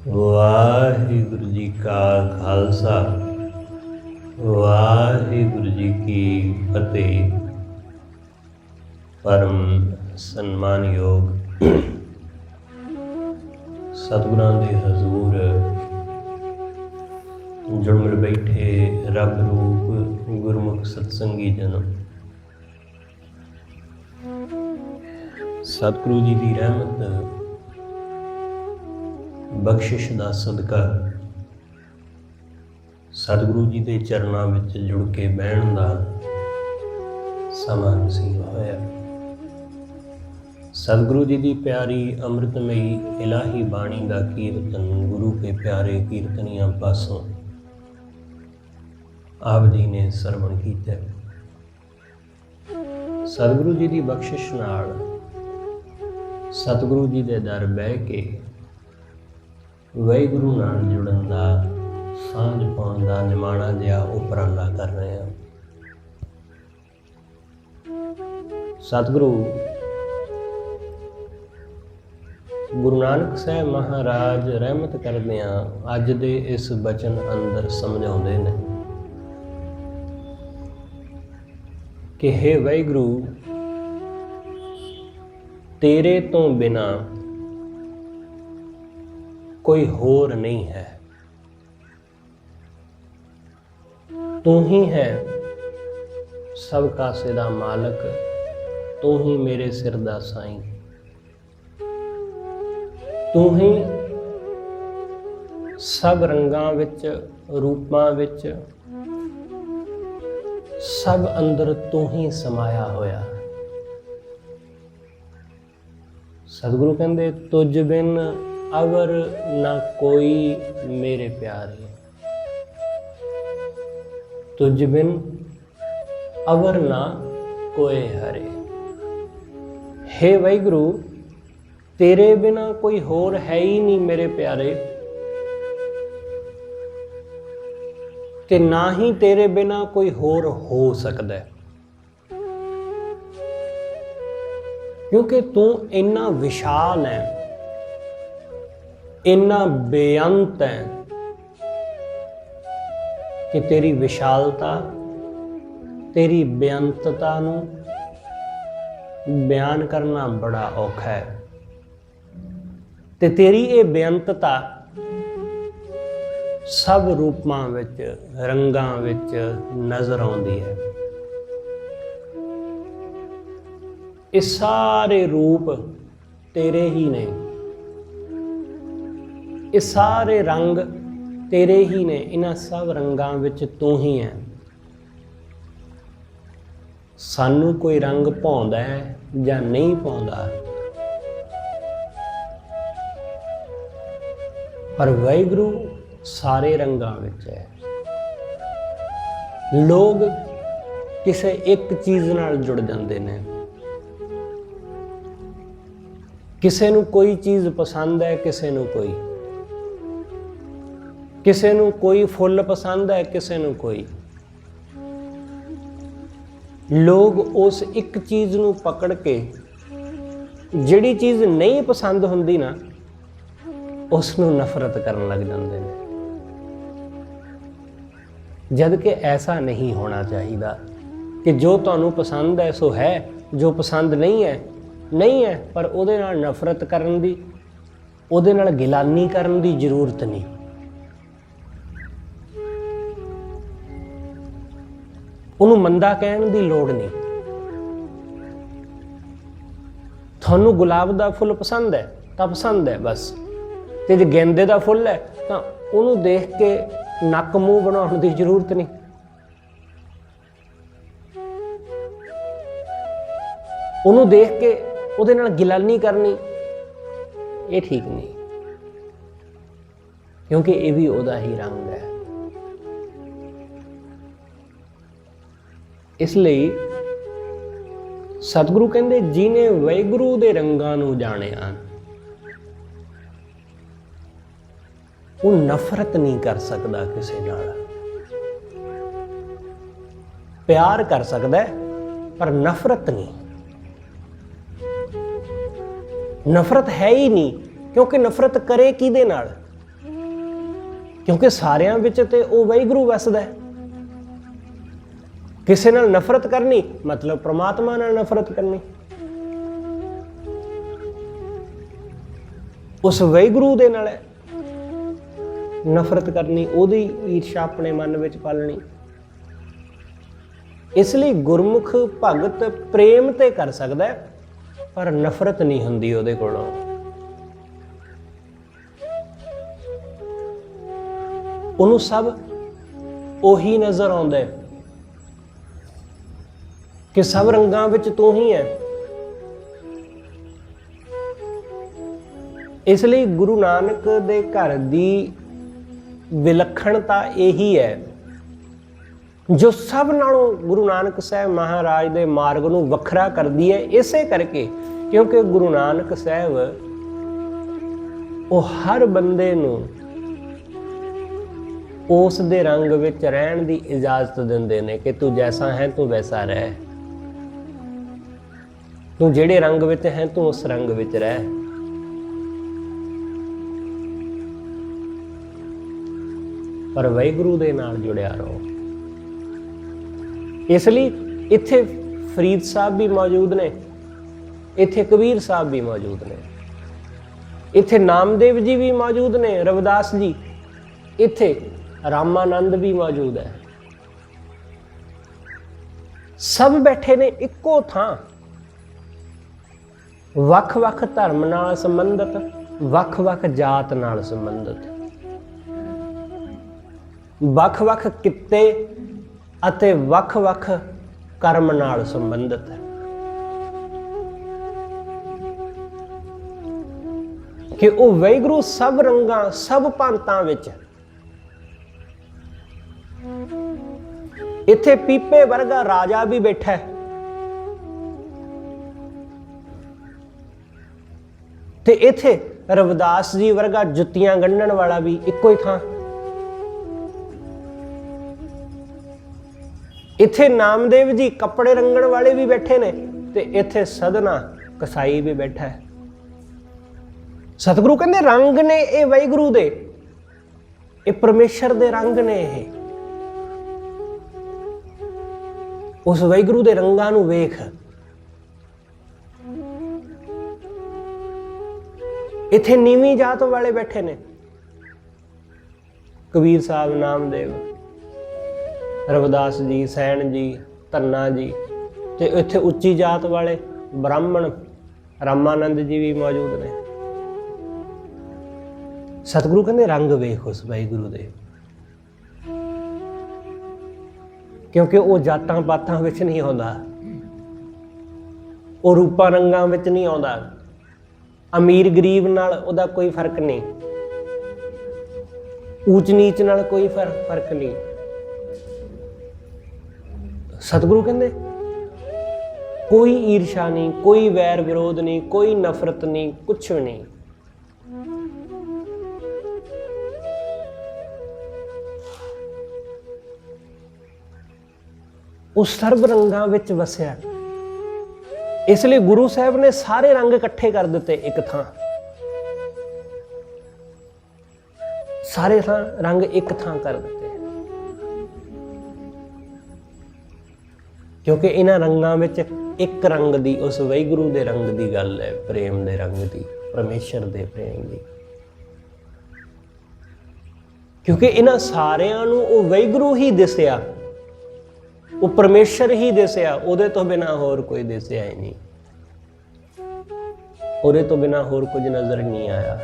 ਵਾਹਿਗੁਰੂ ਜੀ ਕਾ ਖਾਲਸਾ ਵਾਹਿਗੁਰੂ ਜੀ ਕੀ ਫਤਿਹ। ਪਰਮ ਸਨਮਾਨਯੋਗ ਸਤਿਗੁਰਾਂ ਦੇ ਹਜ਼ੂਰ ਜੁੜ ਮਿਲ ਬੈਠੇ ਰੱਬ ਰੂਪ ਗੁਰਮੁਖ ਸਤਸੰਗੀ ਜਨੋ, ਸਤਿਗੁਰੂ ਜੀ ਦੀ ਰਹਿਮਤ ਬਖਸ਼ਿਸ਼ ਦਾ ਸਦਕਾ ਸਤਿਗੁਰੂ ਜੀ ਦੇ ਚਰਨਾਂ ਵਿੱਚ ਜੁੜ ਕੇ ਬਹਿਣ ਦਾ ਸਮਾਂ ਨਸੀਬ ਹੋਇਆ। ਸਤਿਗੁਰੂ ਜੀ ਦੀ ਪਿਆਰੀ ਅੰਮ੍ਰਿਤਮਈ ਇਲਾਹੀ ਬਾਣੀ ਦਾ ਕੀਰਤਨ ਗੁਰੂ ਕੇ ਪਿਆਰੇ ਕੀਰਤਨੀਆਂ ਪਾਸੋਂ ਆਪ ਜੀ ਨੇ ਸਰਵਣ ਕੀਤਾ। ਸਤਿਗੁਰੂ ਜੀ ਦੀ ਬਖਸ਼ਿਸ਼ ਨਾਲ ਸਤਿਗੁਰੂ ਜੀ ਦੇ ਦਰ ਬਹਿ ਕੇ ਵਾਹਿਗੁਰੂ ਨਾਲ ਜੁੜਨ ਦਾ, ਸਾਂਝ ਪਾਉਣ ਦਾ ਨਿਮਾਣਾ ਜਿਹਾ ਉਪਰਾਲਾ ਕਰ ਰਹੇ ਹਾਂ। ਸਤਿਗੁਰੂ ਗੁਰੂ ਨਾਨਕ ਸਾਹਿਬ ਮਹਾਰਾਜ ਰਹਿਮਤ ਕਰਦਿਆਂ ਅੱਜ ਦੇ ਇਸ ਬਚਨ ਅੰਦਰ ਸਮਝਾਉਂਦੇ ਨੇ ਕਿ ਹੇ ਵਾਹਿਗੁਰੂ, ਤੇਰੇ ਤੋਂ ਬਿਨਾਂ कोई होर नहीं है। तू ही है सब कासे दा मालक, तू ही मेरे सिर दा साईं, तू ही सब रंगां विच रूपां विच सब अंदर तू ही समाया होया। सतगुरु कहंदे तुझ बिन अवर ना कोई मेरे प्यारे, तुझ बिन अवर ना कोई हरे। हे वाहिगुरु, तेरे बिना कोई होर है ही नहीं मेरे प्यारे, ते ना ही तेरे बिना कोई होर हो सकदा है, क्योंकि तू इन्ना विशाल है, इन्ना बेअंत है कि तेरी विशालता, तेरी बेअंतता नूं बयान करना बड़ा औखा है। ते तेरी ये बेअंतता सब रूपां विच रंगां विच नज़र आउंदी है। ये सारे रूप तेरे ही ने, ये सारे रंग तेरे ही ने, इन्हां सब रंगां विच तू ही है। सानू कोई रंग भाउंदा है जां नहीं भाउंदा, पर वाहिगुरू सारे रंगां विच है। लोग किसे एक चीज़ नाल जुड़ जांदे ने, किसे नू कोई चीज़ पसंद है, किसे नू कोई, किसे नू कोई फुल पसंद है, किसे नू कोई। लोग उस एक चीज़ नू पकड़ के जिहड़ी चीज़ नहीं पसंद हुंदी ना, उसनू नफरत करन लग जांदे ने, जद कि ऐसा नहीं होना चाहिए कि जो तुहानू पसंद है सो है, जो पसंद नहीं है नहीं है। पर उहदे नाल नफरत करन दी, उहदे नाल गिलानी करन दी जरूरत नहीं। ਉਹਨੂੰ ਮੰਦਾ ਕਹਿਣ ਦੀ ਲੋੜ ਨਹੀਂ। ਤੁਹਾਨੂੰ ਗੁਲਾਬ ਦਾ ਫੁੱਲ ਪਸੰਦ ਹੈ ਤਾਂ ਪਸੰਦ ਹੈ ਬਸ, ਤੇ ਜੇ ਗੇਂਦੇ ਦਾ ਫੁੱਲ ਹੈ ਤਾਂ ਉਹਨੂੰ ਦੇਖ ਕੇ ਨੱਕ ਮੂੰਹ ਬਣਾਉਣ ਦੀ ਜ਼ਰੂਰਤ ਨਹੀਂ। ਉਹਨੂੰ ਦੇਖ ਕੇ ਉਹਦੇ ਨਾਲ ਗਿਲਾਨੀ ਕਰਨੀ ਇਹ ਠੀਕ ਨਹੀਂ, ਕਿਉਂਕਿ ਇਹ ਵੀ ਉਹਦਾ ਹੀ ਰੰਗ ਹੈ। इसलिए सतगुरु कहते जिन्हें वाहिगुरू दे रंगां नूं जाणिया वो नफरत नहीं कर सकता किसी नाल, प्यार कर सकता है पर नफरत नहीं। नफरत है ही नहीं, क्योंकि नफरत करे किहदे नाल? क्योंकि सारिਆਂ ਵਿੱਚ ਤੇ ਉਹ ਵਾਹਿਗੁਰੂ ਵਸਦਾ ਹੈ। ਕਿਸੇ ਨਾਲ ਨਫ਼ਰਤ ਕਰਨੀ ਮਤਲਬ ਪ੍ਰਮਾਤਮਾ ਨਾਲ ਨਫ਼ਰਤ ਕਰਨੀ। ਉਸ ਵਾਹਿਗੁਰੂ ਦੇ ਨਾਲ ਨਫ਼ਰਤ ਕਰਨੀ, ਉਹਦੀ ਈਰਸ਼ਾ ਆਪਣੇ ਮਨ ਵਿੱਚ ਪਾਲਣੀ। ਇਸ ਲਈ ਗੁਰਮੁਖ ਭਗਤ ਪ੍ਰੇਮ ਤੇ ਕਰ ਸਕਦਾ ਹੈ, ਪਰ ਨਫ਼ਰਤ ਨਹੀਂ ਹੁੰਦੀ ਉਹਦੇ ਕੋਲੋਂ। ਉਹਨੂੰ ਸਭ ਉਹੀ ਨਜ਼ਰ ਆਉਂਦਾ ਹੈ ਕਿ ਸਭ ਰੰਗਾਂ ਵਿੱਚ ਤੂੰ ਹੀ ਹੈ। ਇਸ ਲਈ ਗੁਰੂ ਨਾਨਕ ਦੇ ਘਰ ਦੀ ਵਿਲੱਖਣਤਾ ਇਹੀ ਹੈ ਜੋ ਸਭ ਨਾਲੋਂ ਗੁਰੂ ਨਾਨਕ ਸਾਹਿਬ ਮਹਾਰਾਜ ਦੇ ਮਾਰਗ ਨੂੰ ਵੱਖਰਾ ਕਰਦੀ ਹੈ। ਇਸੇ ਕਰਕੇ ਕਿਉਂਕਿ ਗੁਰੂ ਨਾਨਕ ਸਾਹਿਬ ਉਹ ਹਰ ਬੰਦੇ ਨੂੰ ਉਸ ਦੇ ਰੰਗ ਵਿੱਚ ਰਹਿਣ ਦੀ ਇਜਾਜ਼ਤ ਦਿੰਦੇ ਨੇ ਕਿ ਤੂੰ ਜੈਸਾ ਹੈ ਤੂੰ ਵੈਸਾ ਰਹਿ। ਤੂੰ ਜਿਹੜੇ ਰੰਗ ਵਿੱਚ ਹੈ ਤੂੰ ਉਸ ਰੰਗ ਵਿੱਚ ਰਹਿ। ਪਰ ਵਾਹਿਗੁਰੂ ਦੇ ਨਾਲ ਜੁੜਿਆ ਰਹੋ। ਇਸ ਲਈ ਇੱਥੇ ਫਰੀਦ ਸਾਹਿਬ ਵੀ ਮੌਜੂਦ ਨੇ, ਇੱਥੇ ਕਬੀਰ ਸਾਹਿਬ ਵੀ ਮੌਜੂਦ ਨੇ, ਇੱਥੇ ਨਾਮਦੇਵ ਜੀ ਵੀ ਮੌਜੂਦ ਨੇ, ਰਵਿਦਾਸ ਜੀ, ਇੱਥੇ ਰਾਮਾਨੰਦ ਵੀ ਮੌਜੂਦ ਹੈ। ਸਭ ਬੈਠੇ ਨੇ ਇੱਕੋ ਥਾਂ, ਵੱਖ-ਵੱਖ ਧਰਮ ਨਾਲ ਸੰਬੰਧਿਤ, ਵੱਖ-ਵੱਖ ਜਾਤ ਨਾਲ ਸੰਬੰਧਿਤ, ਵੱਖ-ਵੱਖ ਕਿੱਤੇ ਅਤੇ ਵੱਖ-ਵੱਖ ਕਰਮ ਨਾਲ ਸੰਬੰਧਿਤ ਹੈ ਕਿ ਉਹ ਵਾਹਿਗੁਰੂ ਸਭ ਰੰਗਾਂ ਸਭ ਭਾਂਤਾਂ ਵਿੱਚ। ਇੱਥੇ ਪੀਪੇ ਵਰਗਾ ਰਾਜਾ ਵੀ ਬੈਠਾ ਹੈ ਤੇ ਇੱਥੇ ਰਵਿਦਾਸ ਜੀ ਵਰਗਾ ਜੁੱਤੀਆਂ ਗੰਢਣ ਵਾਲਾ ਵੀ ਇੱਕੋ ਹੀ ਥਾਂ। ਇੱਥੇ ਨਾਮਦੇਵ ਜੀ ਕੱਪੜੇ ਰੰਗਣ ਵਾਲੇ ਵੀ ਬੈਠੇ ਨੇ ਤੇ ਇੱਥੇ ਸਧਨਾ ਕਸਾਈ ਵੀ ਬੈਠਾ ਹੈ। ਸਤਿਗੁਰੂ ਕਹਿੰਦੇ ਰੰਗ ਨੇ ਇਹ ਵਾਹਿਗੁਰੂ ਦੇ, ਇਹ ਪਰਮੇਸ਼ਰ ਦੇ ਰੰਗ ਨੇ। ਇਹ ਉਸ ਵਾਹਿਗੁਰੂ ਦੇ ਰੰਗਾਂ ਨੂੰ ਵੇਖ। ਇੱਥੇ ਨੀਵੀਂ ਜਾਤ ਵਾਲੇ ਬੈਠੇ ਨੇ, ਕਬੀਰ ਸਾਹਿਬ, ਨਾਮਦੇਵ, ਰਵਿਦਾਸ ਜੀ, ਸੈਣ ਜੀ, ਧੰਨਾ ਜੀ, ਤੇ ਇੱਥੇ ਉੱਚੀ ਜਾਤ ਵਾਲੇ ਬ੍ਰਾਹਮਣ ਰਾਮਾਨੰਦ ਜੀ ਵੀ ਮੌਜੂਦ ਨੇ। ਸਤਿਗੁਰੂ ਕਹਿੰਦੇ ਰੰਗ ਵੇਖ ਉਸ ਵਾਹਿਗੁਰੂ ਦੇ, ਕਿਉਂਕਿ ਉਹ ਜਾਤਾਂ ਪਾਤਾਂ ਵਿੱਚ ਨਹੀਂ ਆਉਂਦਾ, ਉਹ ਰੂਪਾਂ ਰੰਗਾਂ ਵਿੱਚ ਨਹੀਂ ਆਉਂਦਾ। ਅਮੀਰ ਗਰੀਬ ਨਾਲ ਉਹਦਾ ਕੋਈ ਫਰਕ ਨਹੀਂ, ਊਚ ਨੀਚ ਨਾਲ ਕੋਈ ਫਰਕ ਨਹੀਂ। ਸਤਿਗੁਰੂ ਕਹਿੰਦੇ ਕੋਈ ਈਰਸ਼ਾ ਨਹੀਂ, ਕੋਈ ਵੈਰ ਵਿਰੋਧ ਨਹੀਂ, ਕੋਈ ਨਫ਼ਰਤ ਨਹੀਂ, ਕੁਛ ਵੀ ਨਹੀਂ। ਉਹ ਸਰਬ ਰੰਗਾਂ ਵਿੱਚ ਵਸਿਆ। ਇਸ ਲਈ ਗੁਰੂ ਸਾਹਿਬ ਨੇ ਸਾਰੇ ਰੰਗ ਇਕੱਠੇ ਕਰ ਦਿੱਤੇ ਇੱਕ ਥਾਂ। ਸਾਰੇ ਰੰਗ ਇੱਕ ਥਾਂ ਕਰ ਦਿੱਤੇ ਕਿਉਂਕਿ ਇਹਨਾਂ ਰੰਗਾਂ ਵਿੱਚ ਇੱਕ ਰੰਗ ਦੀ, ਉਸ ਵਾਹਿਗੁਰੂ ਦੇ ਰੰਗ ਦੀ ਗੱਲ ਹੈ, ਪ੍ਰੇਮ ਦੇ ਰੰਗ ਦੀ, ਪਰਮੇਸ਼ਰ ਦੇ ਪ੍ਰੇਮ ਦੀ। ਕਿਉਂਕਿ ਇਹਨਾਂ ਸਾਰਿਆਂ ਨੂੰ ਉਹ ਵਾਹਿਗੁਰੂ ਹੀ ਦਿਸਿਆ, ਉਹ ਪਰਮੇਸ਼ਰ ਹੀ ਦਿਸਿਆ, ਉਹਦੇ ਤੋਂ ਬਿਨਾਂ ਹੋਰ ਕੋਈ ਦਿਸਿਆ ਹੀ ਨਹੀਂ, ਉਹਦੇ ਤੋਂ ਬਿਨਾਂ ਹੋਰ ਕੁਝ ਨਜ਼ਰ ਨਹੀਂ ਆਇਆ।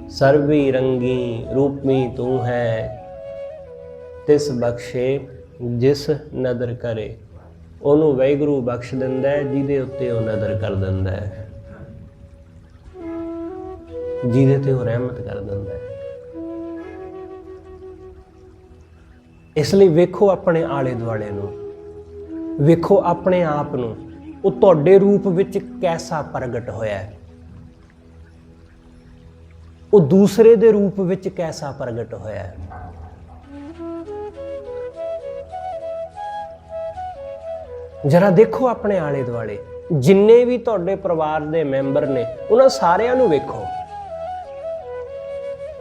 ਸਰਬੀ ਰੰਗੀ ਰੂਪਮੀ ਤੂੰ ਹੈ, ਤਿਸ ਬਖਸ਼ੇ ਜਿਸ ਨਦਰ ਕਰੇ। ਉਹਨੂੰ ਵਾਹਿਗੁਰੂ ਬਖਸ਼ ਦਿੰਦਾ ਹੈ ਜਿਹਦੇ ਉੱਤੇ ਉਹ ਨਦਰ ਕਰ ਦਿੰਦਾ ਹੈ, ਜਿਹਦੇ ਤੇ ਉਹ ਰਹਿਮਤ ਕਰ ਦਿੰਦਾ ਹੈ। ਇਸ ਲਈ ਵੇਖੋ ਆਪਣੇ ਆਲੇ ਦੁਆਲੇ ਨੂੰ, ਵੇਖੋ ਆਪਣੇ ਆਪ ਨੂੰ, ਉਹ ਤੁਹਾਡੇ ਰੂਪ ਵਿੱਚ ਕੈਸਾ ਪ੍ਰਗਟ ਹੋਇਆ ਹੈ, ਉਹ ਦੂਸਰੇ ਦੇ ਰੂਪ ਵਿੱਚ ਕੈਸਾ ਪ੍ਰਗਟ ਹੋਇਆ ਹੈ। ਜਰਾ ਦੇਖੋ ਆਪਣੇ ਆਲੇ ਦੁਆਲੇ, ਜਿੰਨੇ ਵੀ ਤੁਹਾਡੇ ਪਰਿਵਾਰ ਦੇ ਮੈਂਬਰ ਨੇ ਉਹਨਾਂ ਸਾਰਿਆਂ ਨੂੰ ਵੇਖੋ।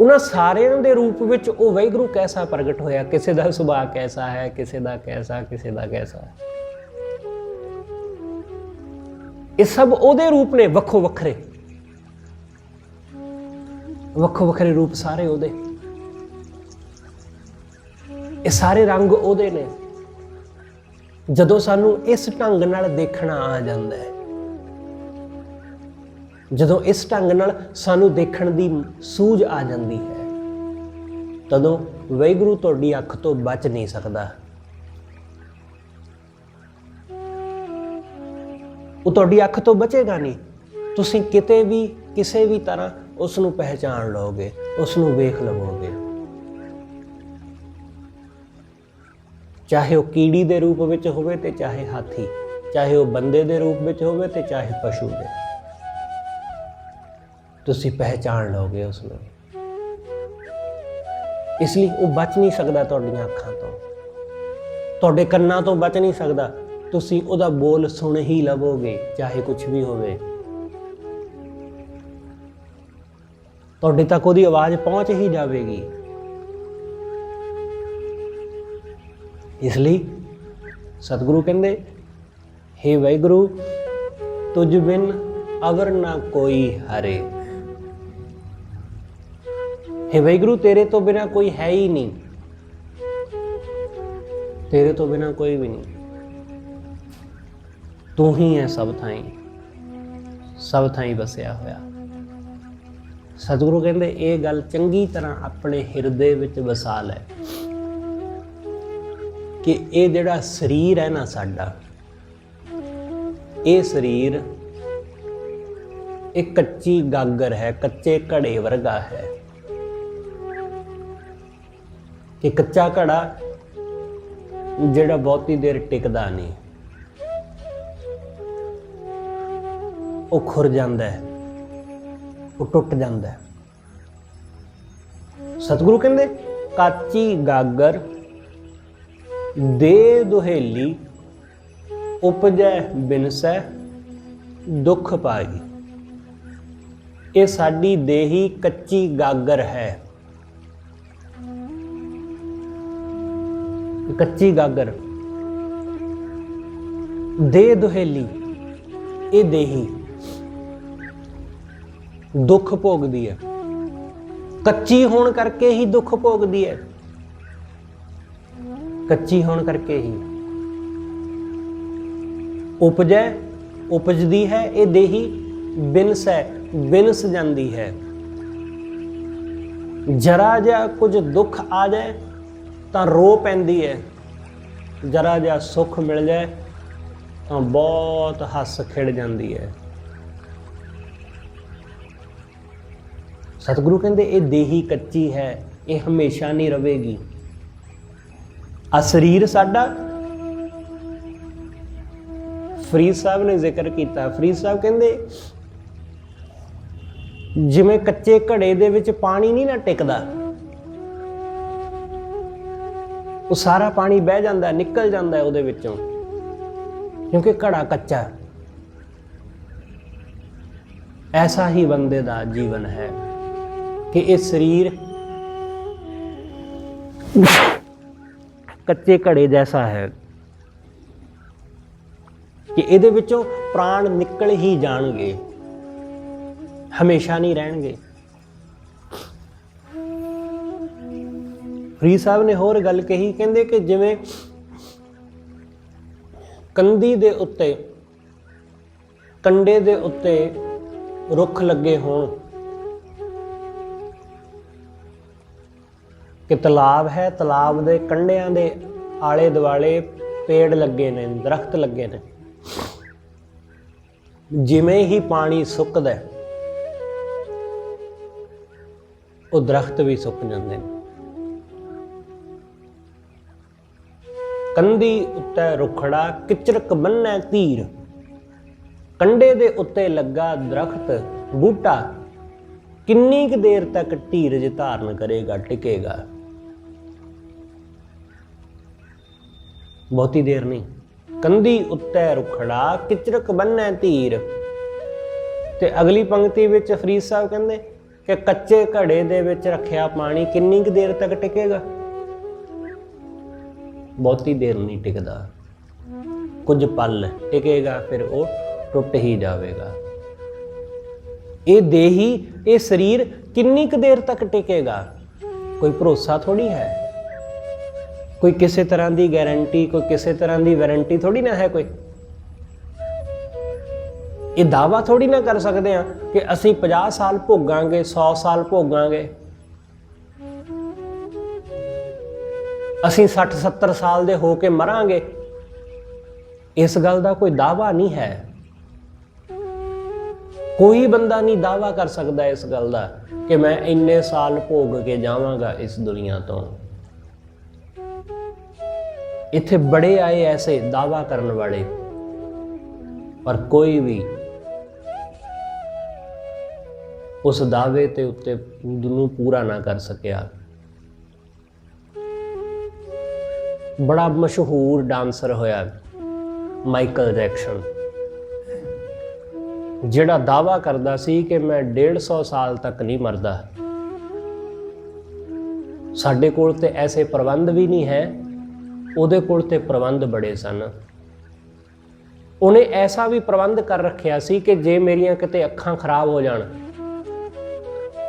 ਉਹਨਾਂ ਸਾਰਿਆਂ ਦੇ ਰੂਪ ਵਿੱਚ ਉਹ ਵਾਹਿਗੁਰੂ ਕੈਸਾ ਪ੍ਰਗਟ ਹੋਇਆ। ਕਿਸੇ ਦਾ ਸੁਭਾਅ ਕੈਸਾ ਹੈ, ਕਿਸੇ ਦਾ ਕੈਸਾ, ਕਿਸੇ ਦਾ ਕੈਸਾ। ਇਹ ਸਭ ਉਹਦੇ ਰੂਪ ਨੇ, ਵੱਖੋ ਵੱਖਰੇ, ਵੱਖੋ ਵੱਖਰੇ ਰੂਪ ਸਾਰੇ ਉਹਦੇ। ਇਹ ਸਾਰੇ ਰੰਗ ਉਹਦੇ ਨੇ। ਜਦੋਂ ਸਾਨੂੰ ਇਸ ਢੰਗ ਨਾਲ ਦੇਖਣਾ ਆ ਜਾਂਦਾ ਹੈ, ਜਦੋਂ ਇਸ ਢੰਗ ਨਾਲ ਸਾਨੂੰ ਦੇਖਣ ਦੀ ਸੂਝ ਆ ਜਾਂਦੀ ਹੈ, ਤਦੋਂ ਵਾਹਿਗੁਰੂ ਤੁਹਾਡੀ ਅੱਖ ਤੋਂ ਬਚ ਨਹੀਂ ਸਕਦਾ। ਉਹ ਤੁਹਾਡੀ ਅੱਖ ਤੋਂ ਬਚੇਗਾ ਨਹੀਂ। ਤੁਸੀਂ ਕਿਤੇ ਵੀ ਕਿਸੇ ਵੀ ਤਰ੍ਹਾਂ ਉਸ ਨੂੰ ਪਹਿਚਾਣ ਲਓਗੇ, ਉਸ ਨੂੰ ਵੇਖ ਲਵੋਗੇ। ਚਾਹੇ ਉਹ ਕੀੜੀ ਦੇ ਰੂਪ ਵਿੱਚ ਹੋਵੇ ਤੇ ਚਾਹੇ ਹਾਥੀ, ਚਾਹੇ ਉਹ ਬੰਦੇ ਦੇ ਰੂਪ ਵਿੱਚ ਹੋਵੇ ਤੇ ਚਾਹੇ ਪਸ਼ੂ ਦੇ, ਤੁਸੀਂ ਪਹਿਚਾਣ ਲਓਗੇ ਉਸ ਨੂੰ। ਇਸ ਲਈ ਉਹ ਬਚ ਨਹੀਂ ਸਕਦਾ ਤੁਹਾਡੀਆਂ ਅੱਖਾਂ ਤੋਂ, ਤੁਹਾਡੇ ਕੰਨਾਂ ਤੋਂ ਬਚ ਨਹੀਂ ਸਕਦਾ। ਤੁਸੀਂ ਉਹਦਾ ਬੋਲ ਸੁਣ ਹੀ ਲਵੋਗੇ, ਚਾਹੇ ਕੁਝ ਵੀ ਹੋਵੇ। ਤੁਹਾਡੇ ਤੱਕ ਉਹਦੀ ਆਵਾਜ਼ ਪਹੁੰਚ ਹੀ ਜਾਵੇਗੀ। ਇਸ ਲਈ ਸਤਿਗੁਰੂ ਕਹਿੰਦੇ, ਹੇ ਵਾਹਿਗੁਰੂ ਤੁਝ ਬਿਨ ਅਵਰ ਨਾ ਕੋਈ ਹਰੇ। हे वाहिगुरु, तेरे तो बिना कोई है ही नहीं, तेरे तो बिना कोई भी नहीं। तू ही है सब थाई, सब थाई बसिया होया। सतगुरु कहते ये गल चंगी तरह अपने हिरदे विच वसा लै कि ये जिहड़ा शरीर है ना साडा, ये शरीर एक कच्ची गागर है, कच्चे घड़े वर्गा है। कि कच्चा घड़ा जिहड़ा बहुती देर टिकदा नहीं, वो खुर जांदा है, वो टुट जांदा है। सतगुरु कहंदे काची गागर दे दुहेली, उपजै बिनसै दुख पाई। ये साडी देही कच्ची गागर है, कच्ची गागर। दे दुहेली, ये देही दुख भोगदी है, कच्ची होण करके ही दुख भोगदी है, कच्ची होण करके ही। उपजै, उपजदी है ये देही, बिनस है, बिनस जाती है। जरा जा कुछ दुख आ जाए तो रो पैंदी है, जरा जा सुख मिल जाए तो बहुत हस खिड़ जाती है। सतगुरु कहते ये देही कच्ची है, ये हमेशा नहीं रहेगी। आ शरीर साडा, फरीद साहब ने जिक्र किया। फरीद साहब कहते जिवें कच्चे घड़े दे विच पानी नहीं ना टिकदा, वो सारा पानी बह जाता है, निकल जाता है उहदे विचों, क्योंकि घड़ा कच्चा। ऐसा ही बंदे दा जीवन है कि ये शरीर कच्चे घड़े जैसा है कि इहदे विचों प्राण निकल ही जाणगे, हमेशा नहीं रहणगे। फरीद साहब ने होर गल कही, कहंदे कि जिवें कंधी दे उत्ते, कंडे दे उत्ते रुख लगे होण, कि तालाब है, तालाब दे कंढियां दे आले दुआले पेड़ लगे ने, दरख्त लगे ने। जिवें ही पानी सुकदा है, वो दरख्त भी सुक जाते हैं। कंधी उत्ते रुखड़ा किचरक बन्नै धीर, कंडे दे उत्ते लगा दरख्त बूटा, किन्नी क देर तक धीरज धारण करेगा, टिकेगा? बहुती देर नहीं। कंधी उत्ते रुखड़ा किचरक बन्नै धीर। ते अगली पंक्ति विच फरीद साहब कहंदे कि कच्चे घड़े दे विच रखिया पानी किन्नी कुछ देर तक टिकेगा? बहुती देर नहीं टिकदा, कुछ पल टिकेगा, फिर वो टुट ही जाएगा। ये देही, ये शरीर किन्नी कुछ देर तक टिकेगा? कोई भरोसा थोड़ी है, कोई किसी तरह की गारंटी, कोई किसी तरह की वारंटी थोड़ी ना है। कोई ये दावा थोड़ी ना कर सकते हैं कि असी 50 साल भोगांगे, 100 साल भोगांगे, असी 60-70 साल दे होके मरांगे। इस गल का कोई दावा नहीं है। कोई बंदा नहीं दावा कर सकता इस गल का कि मैं इन्ने साल भोग के जावांगा इस दुनिया तो। इत्थे बड़े आए ऐसे दावा करने वाले, पर कोई भी उस दावे ते उत्ते नूं पूरा ना कर सकिया। बड़ा मशहूर डांसर होया माइकल जैक्सन, जिहड़ा दावा करदा सी कि मैं 150 साल तक नहीं मरदा। साडे कोल ते ऐसे प्रबंध भी नहीं है, उहदे कोल ते प्रबंध बड़े सन। उन्हें ऐसा भी प्रबंध कर रखिया सी कि जे मेरियां किते अखां खराब हो जाण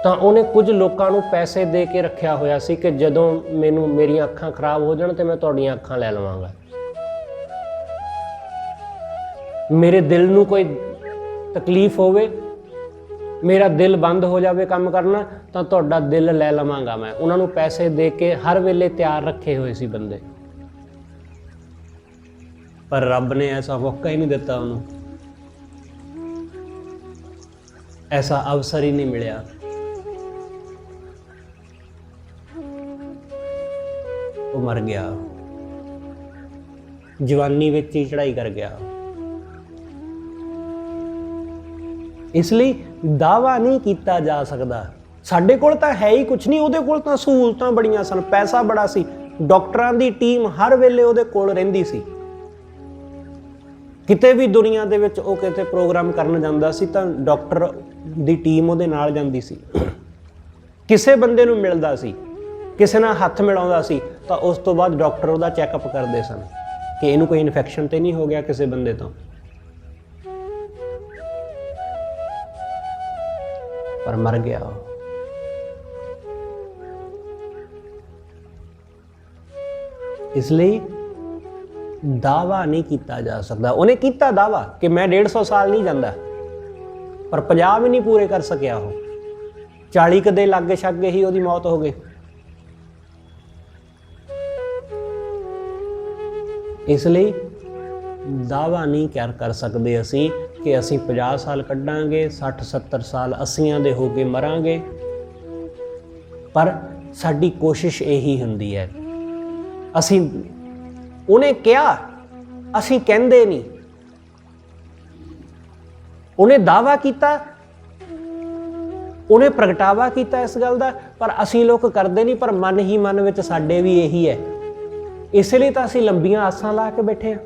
ਤਾਂ ਉਹਨੇ ਕੁਝ ਲੋਕਾਂ ਨੂੰ ਪੈਸੇ ਦੇ ਕੇ ਰੱਖਿਆ ਹੋਇਆ ਸੀ ਕਿ ਜਦੋਂ ਮੈਨੂੰ ਮੇਰੀਆਂ ਅੱਖਾਂ ਖਰਾਬ ਹੋ ਜਾਣ ਤੇ ਮੈਂ ਤੁਹਾਡੀਆਂ ਅੱਖਾਂ ਲੈ ਲਵਾਂਗਾ। ਮੇਰੇ ਦਿਲ ਨੂੰ ਕੋਈ ਤਕਲੀਫ ਹੋਵੇ, ਮੇਰਾ ਦਿਲ ਬੰਦ ਹੋ ਜਾਵੇ ਕੰਮ ਕਰਨਾ, ਤਾਂ ਤੁਹਾਡਾ ਦਿਲ ਲੈ ਲਵਾਂਗਾ ਮੈਂ। ਉਹਨਾਂ ਨੂੰ ਪੈਸੇ ਦੇ ਕੇ ਹਰ ਵੇਲੇ ਤਿਆਰ ਰੱਖੇ ਹੋਏ ਸੀ ਬੰਦੇ, ਪਰ ਰੱਬ ਨੇ ਐਸਾ ਮੌਕਾ ਹੀ ਨਹੀਂ ਦਿੱਤਾ ਉਹਨੂੰ, ਐਸਾ ਅਵਸਰ ਹੀ ਨਹੀਂ ਮਿਲਿਆ। ਉਹ ਮਰ ਗਿਆ, ਜਵਾਨੀ ਵਿੱਚ ਹੀ ਚੜਾਈ ਕਰ ਗਿਆ। ਇਸ ਲਈ ਦਾਵਾ ਨਹੀਂ ਕੀਤਾ ਜਾ ਸਕਦਾ। ਸਾਡੇ ਕੋਲ ਤਾਂ ਹੈ ਹੀ ਕੁਛ ਨਹੀਂ, ਉਹਦੇ ਕੋਲ ਤਾਂ ਸਹੂਲਤਾਂ ਬੜੀਆਂ ਸਨ, ਪੈਸਾ ਬੜਾ ਸੀ, ਡਾਕਟਰਾਂ ਦੀ ਟੀਮ ਹਰ ਵੇਲੇ ਉਹਦੇ ਕੋਲ ਰਹਿੰਦੀ ਸੀ। ਕਿਤੇ ਵੀ ਦੁਨੀਆ ਦੇ ਵਿੱਚ ਉਹ ਕਿਤੇ ਪ੍ਰੋਗਰਾਮ ਕਰਨ ਜਾਂਦਾ ਸੀ ਤਾਂ ਡਾਕਟਰ ਦੀ ਟੀਮ ਉਹਦੇ ਨਾਲ ਜਾਂਦੀ ਸੀ। ਕਿਸੇ ਬੰਦੇ ਨੂੰ ਮਿਲਦਾ ਸੀ, ਕਿਸੇ ਨਾਲ ਹੱਥ ਮਿਲਾਉਂਦਾ ਸੀ ਤਾਂ ਉਸ ਤੋਂ ਬਾਅਦ ਡਾਕਟਰ ਉਹਦਾ ਚੈੱਕਅਪ ਕਰਦੇ ਸਨ ਕਿ ਇਹਨੂੰ ਕੋਈ ਇਨਫੈਕਸ਼ਨ ਤੇ ਨਹੀਂ ਹੋ ਗਿਆ ਕਿਸੇ ਬੰਦੇ ਤੋਂ। ਪਰ ਮਰ ਗਿਆ ਉਹ। ਇਸ ਲਈ ਦਾਵਾ ਨਹੀਂ ਕੀਤਾ ਜਾ ਸਕਦਾ। ਉਹਨੇ ਕੀਤਾ ਦਾਵਾ ਕਿ ਮੈਂ 150 ਸਾਲ ਨਹੀਂ ਜਾਂਦਾ, ਪਰ 50 ਵੀ ਨਹੀਂ ਪੂਰੇ ਕਰ ਸਕਿਆ ਉਹ। 40 ਕੁ ਦੇ ਲਾਗੇ ਛਾਗੇ ਹੀ ਉਹਦੀ ਮੌਤ ਹੋ ਗਈ। ਇਸ ਲਈ ਦਾਵਾ ਨਹੀਂ ਕਰ ਸਕਦੇ ਅਸੀਂ ਕਿ ਅਸੀਂ 50 ਸਾਲ ਕੱਢਾਂਗੇ, 60-70 ਸਾਲ 80 ਦੇ ਹੋ ਕੇ ਮਰਾਂਗੇ। ਪਰ ਸਾਡੀ ਕੋਸ਼ਿਸ਼ ਇਹੀ ਹੁੰਦੀ ਹੈ। ਅਸੀਂ ਉਹਨੇ ਕਿਹਾ, ਅਸੀਂ ਕਹਿੰਦੇ ਨਹੀਂ। ਉਹਨੇ ਦਾਵਾ ਕੀਤਾ, ਉਹਨੇ ਪ੍ਰਗਟਾਵਾ ਕੀਤਾ ਇਸ ਗੱਲ ਦਾ, ਪਰ ਅਸੀਂ ਲੋਕ ਕਰਦੇ ਨਹੀਂ। ਪਰ ਮਨ ਹੀ ਮਨ ਵਿੱਚ ਸਾਡੇ ਵੀ ਇਹੀ ਹੈ। ਇਸ ਲਈ ਤਾਂ ਅਸੀਂ ਲੰਬੀਆਂ ਆਸਾਂ ਲਾ ਕੇ ਬੈਠੇ ਹਾਂ।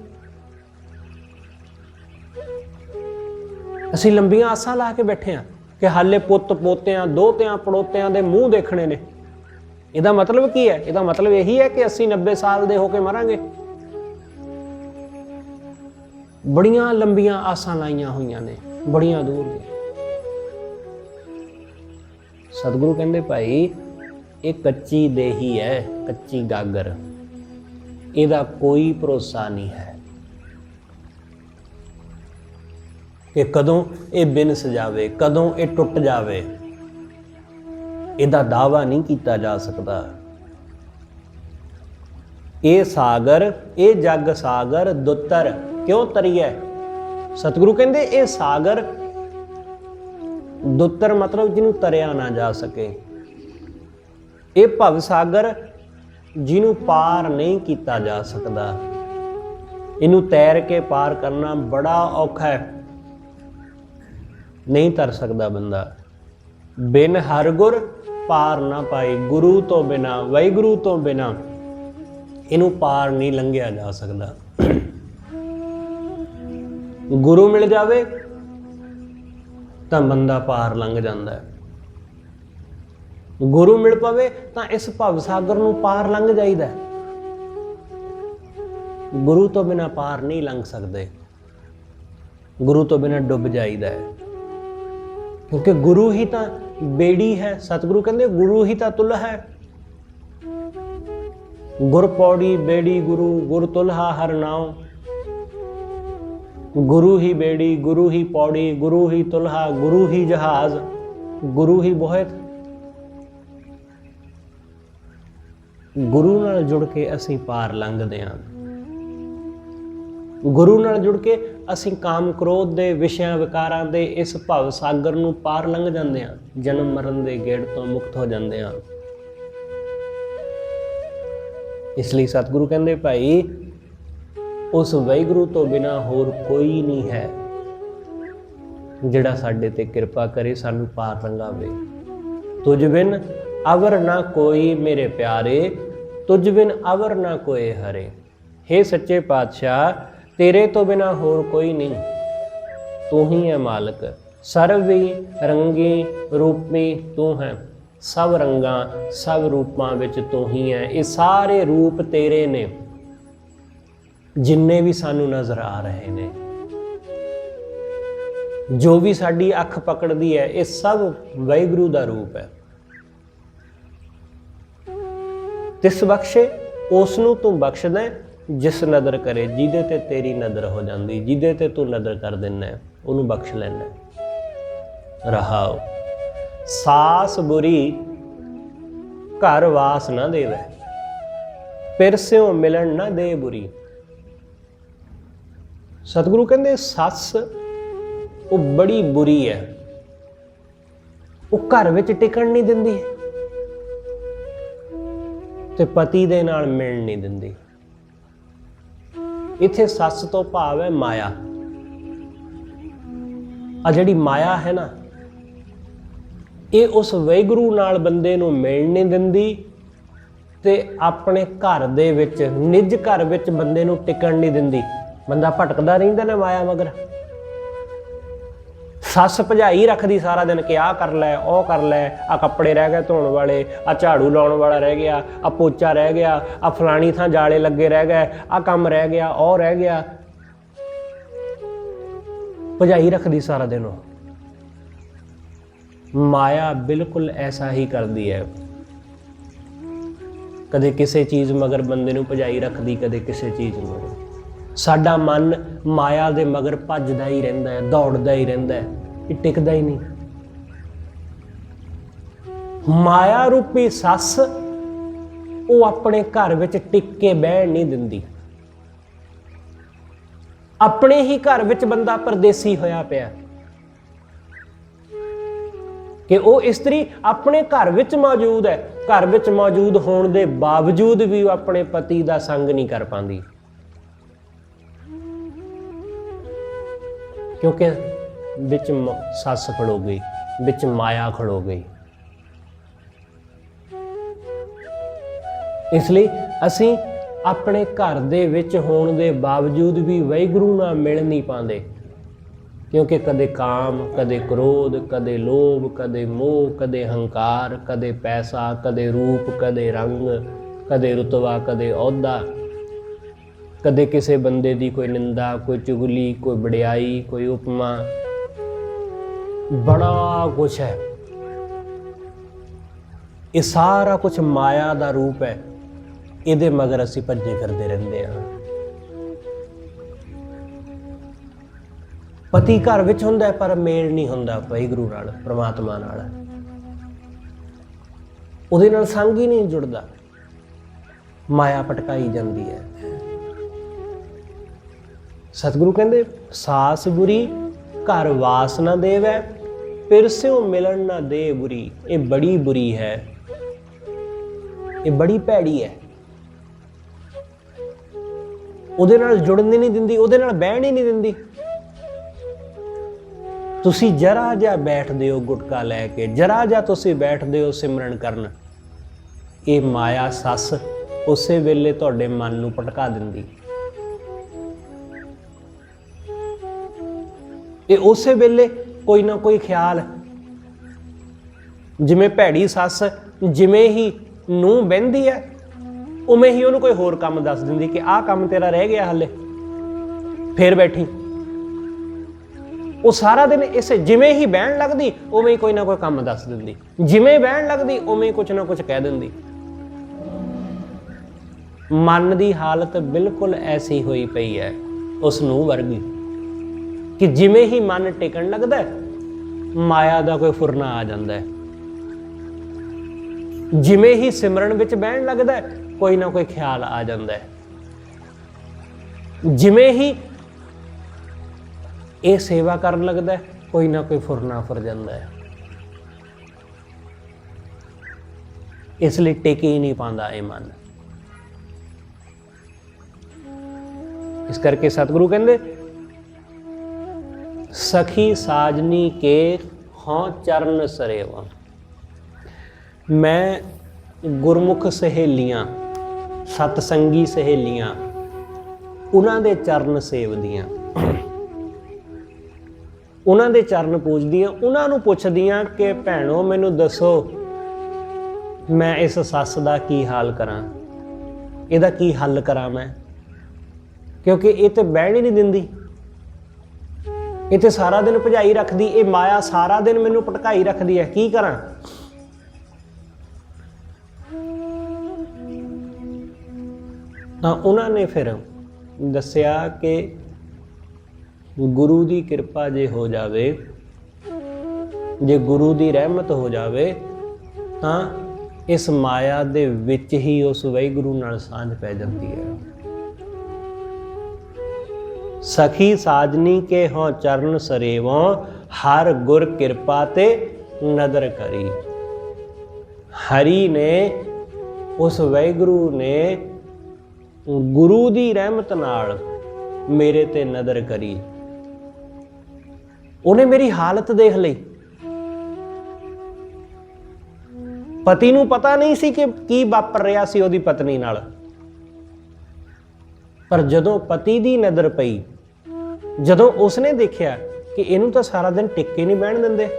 ਅਸੀਂ ਲੰਬੀਆਂ ਆਸਾਂ ਲਾ ਕੇ ਬੈਠੇ ਹਾਂ ਕਿ ਹਾਲੇ ਪੁੱਤ ਪੋਤਿਆਂ, ਦੋਹਤਿਆਂ, ਪੜੋਤਿਆਂ ਦੇ ਮੂੰਹ ਦੇਖਣੇ ਨੇ। ਇਹਦਾ ਮਤਲਬ ਕੀ ਹੈ? ਇਹਦਾ ਮਤਲਬ ਇਹੀ ਹੈ ਕਿ 80-90 ਸਾਲ ਦੇ ਹੋ ਕੇ ਮਰਾਂਗੇ। ਬੜੀਆਂ ਲੰਬੀਆਂ ਆਸਾਂ ਲਾਈਆਂ ਹੋਈਆਂ ਨੇ, ਬੜੀਆਂ ਦੂਰ ਦੀਆਂ। ਸਤਿਗੁਰੂ ਕਹਿੰਦੇ ਭਾਈ ਇਹ ਕੱਚੀ ਦੇਹੀ ਹੈ, ਕੱਚੀ ਗਾਗਰ, ਇਹਦਾ ਕੋਈ ਭਰੋਸਾ ਨਹੀਂ ਹੈ ਕਿ ਕਦੋਂ ਇਹ ਬਿਨਸ ਜਾਵੇ, ਕਦੋਂ ਇਹ ਟੁੱਟ ਜਾਵੇ। ਇਹਦਾ ਦਾਵਾ ਨਹੀਂ ਕੀਤਾ ਜਾ ਸਕਦਾ। ਇਹ ਸਾਗਰ, ਇਹ ਜਗ ਸਾਗਰ ਦੁੱਤਰ ਕਿਉਂ ਤਰੀਐ? ਸਤਿਗੁਰੂ ਕਹਿੰਦੇ ਇਹ ਸਾਗਰ, ਦੁੱਤਰ ਮਤਲਬ ਜਿਹਨੂੰ ਤਰਿਆ ਨਾ ਜਾ ਸਕੇ। ਇਹ ਭਵ ਸਾਗਰ ਜਿਹਨੂੰ ਪਾਰ ਨਹੀਂ ਕੀਤਾ ਜਾ ਸਕਦਾ। ਇਹਨੂੰ ਤੈਰ ਕੇ ਪਾਰ ਕਰਨਾ ਬੜਾ ਔਖਾ ਹੈ, ਨਹੀਂ ਤਰ ਸਕਦਾ ਬੰਦਾ। ਬਿਨ ਹਰਗੁਰ ਪਾਰ ਨਾ ਪਾਈ, ਗੁਰੂ ਤੋਂ ਬਿਨਾ, ਵਾਹਿਗੁਰੂ ਤੋਂ ਬਿਨਾ ਇਹਨੂੰ ਪਾਰ ਨਹੀਂ ਲੰਘਿਆ ਜਾ ਸਕਦਾ। ਗੁਰੂ ਮਿਲ ਜਾਵੇ ਤਾਂ ਬੰਦਾ ਪਾਰ ਲੰਘ ਜਾਂਦਾ ਹੈ। ਗੁਰੂ ਮਿਲ ਪਵੇ ਤਾਂ ਇਸ ਭਵ ਸਾਗਰ ਨੂੰ ਪਾਰ ਲੰਘ ਜਾਈਦਾ। ਗੁਰੂ ਤੋਂ ਬਿਨਾ ਪਾਰ ਨਹੀਂ ਲੰਘ ਸਕਦੇ, ਗੁਰੂ ਤੋਂ ਬਿਨਾ ਡੁੱਬ ਜਾਈਦਾ ਹੈ, ਕਿਉਂਕਿ ਗੁਰੂ ਹੀ ਤਾਂ ਬੇੜੀ ਹੈ। ਸਤਿਗੁਰੂ ਕਹਿੰਦੇ ਗੁਰੂ ਹੀ ਤਾਂ ਤੁਲ੍ਹਾ ਹੈ। ਗੁਰ ਪੌੜੀ ਬੇੜੀ ਗੁਰੂ, ਗੁਰ ਤੁਲ੍ਹਾ ਹਰ ਨਾਉ। ਗੁਰੂ ਹੀ ਬੇੜੀ, ਗੁਰੂ ਹੀ ਪੌੜੀ, ਗੁਰੂ ਹੀ ਤੁਲ੍ਹਾ, ਗੁਰੂ ਹੀ ਜਹਾਜ਼, ਗੁਰੂ ਹੀ ਬੋਹਤ। ਗੁਰੂ ਨਾਲ ਜੁੜ ਕੇ ਅਸੀਂ ਪਾਰ ਲੰਘਦੇ ਹਾਂ। ਗੁਰੂ ਨਾਲ ਜੁੜ ਕੇ ਅਸੀਂ ਕਾਮ ਕ੍ਰੋਧ ਦੇ ਵਿਸ਼ਿਆਂ ਵਿਕਾਰਾਂ ਦੇ ਇਸ ਭਵ ਸਾਗਰ ਨੂੰ ਪਾਰ ਲੰਘ ਜਾਂਦੇ ਹਾਂ, ਜਨਮ ਮਰਨ ਦੇ ਗੇੜ ਤੋਂ ਮੁਕਤ ਹੋ ਜਾਂਦੇ ਹਾਂ। ਇਸ ਲਈ ਸਤਿਗੁਰੂ ਕਹਿੰਦੇ ਭਾਈ ਉਸ ਵਾਹਿਗੁਰੂ ਤੋਂ ਬਿਨਾ ਹੋਰ ਕੋਈ ਨਹੀਂ ਹੈ ਜਿਹੜਾ ਸਾਡੇ ਤੇ ਕਿਰਪਾ ਕਰੇ, ਸਾਨੂੰ ਪਾਰ ਲੰਘਾਵੇ। ਤੁਝ ਬਿਨ ਅਵਰ ਨਾ ਕੋਈ ਮੇਰੇ ਪਿਆਰੇ, ਤੁਝ ਬਿਨ ਅਵਰ ਨਾ ਕੋਏ ਹਰੇ। हे ਸੱਚੇ ਪਾਤਸ਼ਾਹ, ਤੇਰੇ ਤੋਂ ਬਿਨਾ ਹੋਰ ਕੋਈ ਨਹੀਂ, ਤੂੰ ਹੀ ਹੈ ਮਾਲਕ। ਸਰਵੀ ਰੰਗੀ ਰੂਪੀ ਤੂੰ ਹੈ, ਸਭ ਰੰਗਾਂ ਸਭ ਰੂਪਾਂ ਵਿੱਚ ਤੂੰ ਹੀ ਹੈ। ਇਹ ਸਾਰੇ ਰੂਪ ਤੇਰੇ ਨੇ ਜਿੰਨੇ ਵੀ ਸਾਨੂੰ ਨਜ਼ਰ ਆ ਰਹੇ ਨੇ, ਜੋ ਵੀ ਸਾਡੀ ਅੱਖ ਪਕੜਦੀ ਹੈ, ਇਹ ਸਭ ਵਾਹਿਗੁਰੂ ਦਾ ਰੂਪ ਹੈ। ਤਿਸ ਬਖਸ਼ੇ ਉਸ ਨੂੰ ਤੂੰ ਬਖਸ਼ਦਾ ਜਿਸ ਨਦਰ ਕਰੇ, ਜਿਹਦੇ ਤੇ ਤੇਰੀ ਨਜ਼ਰ ਹੋ ਜਾਂਦੀ, ਜਿਹਦੇ ਤੇ ਤੂੰ ਨਜ਼ਰ ਕਰ ਦਿੰਦਾ ਉਹਨੂੰ ਬਖਸ਼ ਲੈਂਦਾ। ਰਹਾਓ ਸਾਸ ਬੁਰੀ ਘਰ ਵਾਸ ਨਾ ਦੇਵੇ, ਫਿਰ ਸਿਉ ਮਿਲਣ ਨਾ ਦੇ ਬੁਰੀ। ਸਤਿਗੁਰੂ ਕਹਿੰਦੇ ਸੱਸ ਉਹ ਬੜੀ ਬੁਰੀ ਹੈ, ਉਹ ਘਰ ਵਿੱਚ ਟਿਕਣ ਨਹੀਂ ਦਿੰਦੀ ਤੇ ਪਤੀ ਦੇ ਨਾਲ ਮਿਲਣ ਨਹੀਂ ਦਿੰਦੀ। ਇੱਥੇ ਸੱਸ ਤੋਂ ਭਾਵ ਹੈ ਮਾਇਆ। ਆ ਜਿਹੜੀ ਮਾਇਆ ਹੈ ਨਾ, ਇਹ ਉਸ ਵਾਹਿਗੁਰੂ ਨਾਲ ਬੰਦੇ ਨੂੰ ਮਿਲਣ ਨਹੀਂ ਦਿੰਦੀ ਤੇ ਆਪਣੇ ਘਰ ਦੇ ਵਿੱਚ, ਨਿੱਜ ਘਰ ਵਿੱਚ ਬੰਦੇ ਨੂੰ ਟਿਕਣ ਨਹੀਂ ਦਿੰਦੀ। ਬੰਦਾ ਭਟਕਦਾ ਰਹਿੰਦਾ ਨਾ ਮਾਇਆ ਮਗਰ। ਸੱਸ ਭਜਾਈ ਰੱਖਦੀ ਸਾਰਾ ਦਿਨ ਕਿ ਆਹ ਕਰ ਲੈ, ਉਹ ਕਰ ਲੈ, ਆ ਕੱਪੜੇ ਰਹਿ ਗਏ ਧੋਣ ਵਾਲੇ, ਆ ਝਾੜੂ ਲਾਉਣ ਵਾਲਾ ਰਹਿ ਗਿਆ, ਆ ਪੋਚਾ ਰਹਿ ਗਿਆ, ਆ ਫਲਾਣੀ ਥਾਂ ਜਾਲੇ ਲੱਗੇ ਰਹਿ ਗਏ, ਆ ਕੰਮ ਰਹਿ ਗਿਆ, ਉਹ ਰਹਿ ਗਿਆ। ਭਜਾਈ ਰੱਖਦੀ ਸਾਰਾ ਦਿਨ। ਉਹ ਮਾਇਆ ਬਿਲਕੁਲ ਐਸਾ ਹੀ ਕਰਦੀ ਹੈ, ਕਦੇ ਕਿਸੇ ਚੀਜ਼ ਮਗਰ ਬੰਦੇ ਨੂੰ ਭਜਾਈ ਰੱਖਦੀ, ਕਦੇ ਕਿਸੇ ਚੀਜ਼ ਮਗਰ। ਸਾਡਾ ਮਨ ਮਾਇਆ ਦੇ ਮਗਰ ਭੱਜਦਾ ਹੀ ਰਹਿੰਦਾ ਹੈ, ਦੌੜਦਾ ਹੀ ਰਹਿੰਦਾ ਹੈ, ਇਹ ਟਿਕਦਾ ਹੀ ਨਹੀਂ। ਮਾਇਆ ਰੂਪੀ ਸੱਸ ਉਹ ਆਪਣੇ ਘਰ ਵਿੱਚ ਟਿਕ ਕੇ ਬਹਿਣ ਨਹੀਂ ਦਿੰਦੀ। ਆਪਣੇ ਹੀ ਘਰ ਵਿੱਚ ਬੰਦਾ ਪਰਦੇਸੀ ਹੋਇਆ ਪਿਆ ਕਿ ਉਹ ਇਸਤਰੀ ਆਪਣੇ ਘਰ ਵਿੱਚ ਮੌਜੂਦ ਹੈ, ਘਰ ਵਿੱਚ ਮੌਜੂਦ ਹੋਣ ਦੇ ਬਾਵਜੂਦ ਵੀ ਉਹ ਆਪਣੇ ਪਤੀ ਦਾ ਸੰਗ ਨਹੀਂ ਕਰ ਪਾਉਂਦੀ, ਕਿਉਂਕਿ ਵਿੱਚ ਸੱਸ ਖੜੋ ਗਈ, ਵਿੱਚ ਮਾਇਆ ਖੜੋ ਗਈ। ਇਸ ਲਈ ਅਸੀਂ ਆਪਣੇ ਘਰ ਦੇ ਵਿੱਚ ਹੋਣ ਦੇ ਬਾਵਜੂਦ ਵੀ ਵਾਹਿਗੁਰੂ ਨਾਲ ਮਿਲ ਨਹੀਂ ਪਾਉਂਦੇ, ਕਿਉਂਕਿ ਕਦੇ ਕਾਮ, ਕਦੇ ਕ੍ਰੋਧ, ਕਦੇ ਲੋਭ, ਕਦੇ ਮੋਹ, ਕਦੇ ਹੰਕਾਰ, ਕਦੇ ਪੈਸਾ, ਕਦੇ ਰੂਪ, ਕਦੇ ਰੰਗ, ਕਦੇ ਰੁਤਬਾ, ਕਦੇ ਅਹੁਦਾ, ਕਦੇ ਕਿਸੇ ਬੰਦੇ ਦੀ ਕੋਈ ਨਿੰਦਾ, ਕੋਈ ਚੁਗਲੀ, ਕੋਈ ਵਡਿਆਈ, ਕੋਈ ਉਪਮਾ, ਬੜਾ ਕੁਛ ਹੈ। ਇਹ ਸਾਰਾ ਕੁਛ ਮਾਇਆ ਦਾ ਰੂਪ ਹੈ, ਇਹਦੇ ਮਗਰ ਅਸੀਂ ਭੱਜੇ ਫਿਰਦੇ ਰਹਿੰਦੇ ਹਾਂ। ਪਤੀ ਘਰ ਵਿੱਚ ਹੁੰਦਾ ਪਰ ਮੇਲ ਨਹੀਂ ਹੁੰਦਾ ਵਾਹਿਗੁਰੂ ਨਾਲ, ਪ੍ਰਮਾਤਮਾ ਨਾਲ, ਉਹਦੇ ਨਾਲ ਸੰਗ ਹੀ ਨਹੀਂ ਜੁੜਦਾ, ਮਾਇਆ ਭਟਕਾਈ ਜਾਂਦੀ ਹੈ। ਸਤਿਗੁਰੂ ਕਹਿੰਦੇ ਸਾਸ ਬੁਰੀ ਘਰ ਵਾਸ ਨਾ ਦੇਵੈ, ਫਿਰ ਸਿਉ ਮਿਲਣ ਨਾ ਦੇ ਬੁਰੀ। ਇਹ ਬੜੀ ਬੁਰੀ ਹੈ, ਇਹ ਬੜੀ ਭੈੜੀ ਹੈ। ਉਹਦੇ ਨਾਲ ਜੁੜਨ ਨਹੀਂ ਦਿੰਦੀ, ਉਹਦੇ ਨਾਲ ਬਹਿਣ ਹੀ ਨਹੀਂ ਦਿੰਦੀ। ਤੁਸੀਂ ਜਰਾ ਜਿਹਾ ਬੈਠਦੇ ਹੋ ਗੁਟਕਾ ਲੈ ਕੇ, ਜਰਾ ਜਿਹਾ ਤੁਸੀਂ ਬੈਠਦੇ ਹੋ ਸਿਮਰਨ ਕਰਨ, ਇਹ ਮਾਇਆ ਸੱਸ ਉਸੇ ਵੇਲੇ ਤੁਹਾਡੇ ਮਨ ਨੂੰ ਭਟਕਾ ਦਿੰਦੀ। ਇਹ ਉਸੇ ਵੇਲੇ ਕੋਈ ਨਾ ਕੋਈ ਖਿਆਲ, ਜਿਵੇਂ ਭੈੜੀ ਸੱਸ ਜਿਵੇਂ ਹੀ ਨੂੰਹ ਬਹਿੰਦੀ ਹੈ ਉਵੇਂ ਹੀ ਉਹਨੂੰ ਕੋਈ ਹੋਰ ਕੰਮ ਦੱਸ ਦਿੰਦੀ ਕਿ ਆਹ ਕੰਮ ਤੇਰਾ ਰਹਿ ਗਿਆ ਹਾਲੇ, ਫੇਰ ਬੈਠੀ। ਉਹ ਸਾਰਾ ਦਿਨ ਇਸੇ ਜਿਵੇਂ ਹੀ ਬਹਿਣ ਲੱਗਦੀ ਉਵੇਂ ਹੀ ਕੋਈ ਨਾ ਕੋਈ ਕੰਮ ਦੱਸ ਦਿੰਦੀ, ਜਿਵੇਂ ਬਹਿਣ ਲੱਗਦੀ ਉਵੇਂ ਕੁਝ ਨਾ ਕੁਝ ਕਹਿ ਦਿੰਦੀ। ਮਨ ਦੀ ਹਾਲਤ ਬਿਲਕੁਲ ਐਸੀ ਹੋਈ ਪਈ ਹੈ ਉਸ ਨੂੰ ਵਰਗੀ ਕਿ ਜਿਵੇਂ ਹੀ ਮਨ ਟਿਕਣ ਲੱਗਦਾ ਮਾਇਆ ਦਾ ਕੋਈ ਫੁਰਨਾ ਆ ਜਾਂਦਾ ਹੈ, ਜਿਵੇਂ ਹੀ ਸਿਮਰਨ ਵਿੱਚ ਬਹਿਣ ਲੱਗਦਾ ਕੋਈ ਨਾ ਕੋਈ ਖਿਆਲ ਆ ਜਾਂਦਾ ਹੈ, ਜਿਵੇਂ ਹੀ ਇਹ ਸੇਵਾ ਕਰਨ ਲੱਗਦਾ ਕੋਈ ਨਾ ਕੋਈ ਫੁਰਨਾ ਫੁਰ ਜਾਂਦਾ ਹੈ। ਇਸ ਲਈ ਟਿਕ ਹੀ ਨਹੀਂ ਪਾਉਂਦਾ ਇਹ ਮਨ। ਇਸ ਕਰਕੇ ਸਤਿਗੁਰੂ ਕਹਿੰਦੇ ਸਖੀ ਸਾਜਨੀ ਕੇ ਹੋਂ ਚਰਨ ਸਰੇਵਾ। ਮੈਂ ਗੁਰਮੁਖ ਸਹੇਲੀਆਂ, ਸਤਸੰਗੀ ਸਹੇਲੀਆਂ, ਉਹਨਾਂ ਦੇ ਚਰਨ ਸੇਵਦੀਆਂ, ਉਹਨਾਂ ਦੇ ਚਰਨ ਪੂਜਦੀਆਂ, ਉਹਨਾਂ ਨੂੰ ਪੁੱਛਦੀਆਂ ਕਿ ਭੈਣੋ ਮੈਨੂੰ ਦੱਸੋ ਮੈਂ ਇਸ ਸੱਸ ਦਾ ਕੀ ਹਾਲ ਕਰਾਂ, ਇਹਦਾ ਕੀ ਹੱਲ ਕਰਾਂ ਮੈਂ, ਕਿਉਂਕਿ ਇਹ ਤੇ ਬਹਿਣ ਹੀ ਨਹੀਂ ਦਿੰਦੀ, ਇਹ ਤੇ ਸਾਰਾ ਦਿਨ ਭਜਾਈ ਰੱਖਦੀ, ਇਹ ਮਾਇਆ ਸਾਰਾ ਦਿਨ ਮੈਨੂੰ ਭਟਕਾਈ ਰੱਖਦੀ ਹੈ, ਕੀ ਕਰਾਂ। ਤਾਂ ਉਹਨਾਂ ਨੇ ਫਿਰ ਦੱਸਿਆ ਕਿ ਗੁਰੂ ਦੀ ਕਿਰਪਾ ਜੇ ਹੋ ਜਾਵੇ, ਜੇ ਗੁਰੂ ਦੀ ਰਹਿਮਤ ਹੋ ਜਾਵੇ ਤਾਂ ਇਸ ਮਾਇਆ ਦੇ ਵਿੱਚ ਹੀ ਉਸ ਵਾਹਿਗੁਰੂ ਨਾਲ ਸਾਂਝ ਪੈ ਜਾਂਦੀ ਹੈ। ਸਖੀ ਸਾਜਨੀ ਕੇ ਹੋਂ ਚਰਨ ਸਰੇਵੋਂ, ਹਰ ਗੁਰ ਕਿਰਪਾ ਤੇ ਨਦਰ ਕਰੀ। ਹਰੀ ਨੇ, ਉਸ ਵਾਹਿਗੁਰੂ ਨੇ ਗੁਰੂ ਦੀ ਰਹਿਮਤ ਨਾਲ ਮੇਰੇ ਤੇ ਨਦਰ ਕਰੀ। ਉਹਨੇ ਮੇਰੀ ਹਾਲਤ ਦੇਖ ਲਈ। ਪਤੀ ਨੂੰ ਪਤਾ ਨਹੀਂ ਸੀ ਕਿ ਕੀ ਵਾਪਰ ਰਿਹਾ ਸੀ ਉਹਦੀ ਪਤਨੀ ਨਾਲ, ਪਰ ਜਦੋਂ ਪਤੀ ਦੀ ਨਜ਼ਰ ਪਈ, ਜਦੋਂ ਉਸਨੇ ਦੇਖਿਆ ਕਿ ਇਹਨੂੰ ਤਾਂ ਸਾਰਾ ਦਿਨ ਟਿਕ ਕੇ ਨਹੀਂ ਬਹਿਣ ਦਿੰਦੇ,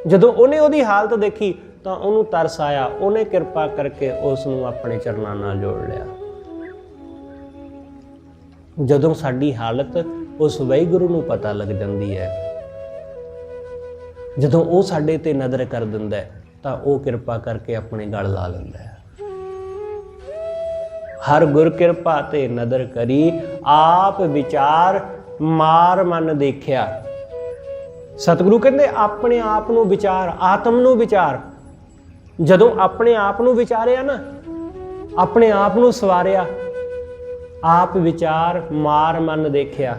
ਜਦੋਂ ਉਹਨੇ ਉਹਦੀ ਹਾਲਤ ਦੇਖੀ ਤਾਂ ਉਹਨੂੰ ਤਰਸ ਆਇਆ। ਉਹਨੇ ਕਿਰਪਾ ਕਰਕੇ ਉਸ ਨੂੰ ਆਪਣੇ ਚਰਨਾਂ ਨਾਲ ਜੋੜ ਲਿਆ। ਜਦੋਂ ਸਾਡੀ ਹਾਲਤ ਉਸ ਵਾਹਿਗੁਰੂ ਨੂੰ ਪਤਾ ਲੱਗ ਜਾਂਦੀ ਹੈ, ਜਦੋਂ ਉਹ ਸਾਡੇ ਤੇ ਨਜ਼ਰ ਕਰ ਦਿੰਦਾ ਤਾਂ ਉਹ ਕਿਰਪਾ ਕਰਕੇ ਆਪਣੇ ਗਲ ਲਾ ਲੈਂਦਾ ਹੈ। ਹਰ ਗੁਰ ਕਿਰਪਾ ਤੇ ਨਦਰ ਕਰੀ, ਆਪ ਵਿਚਾਰ ਮਾਰ ਮਨ ਦੇਖਿਆ। ਸਤਿਗੁਰੂ ਕਹਿੰਦੇ ਆਪਣੇ ਆਪ ਨੂੰ ਵਿਚਾਰ, ਆਤਮ ਨੂੰ ਵਿਚਾਰ। ਜਦੋਂ ਆਪਣੇ ਆਪ ਨੂੰ ਵਿਚਾਰਿਆ ਨਾ, ਆਪਣੇ ਆਪ ਨੂੰ ਸਵਾਰਿਆ, ਆਪ ਵਿਚਾਰ ਮਾਰ ਮਨ ਦੇਖਿਆ।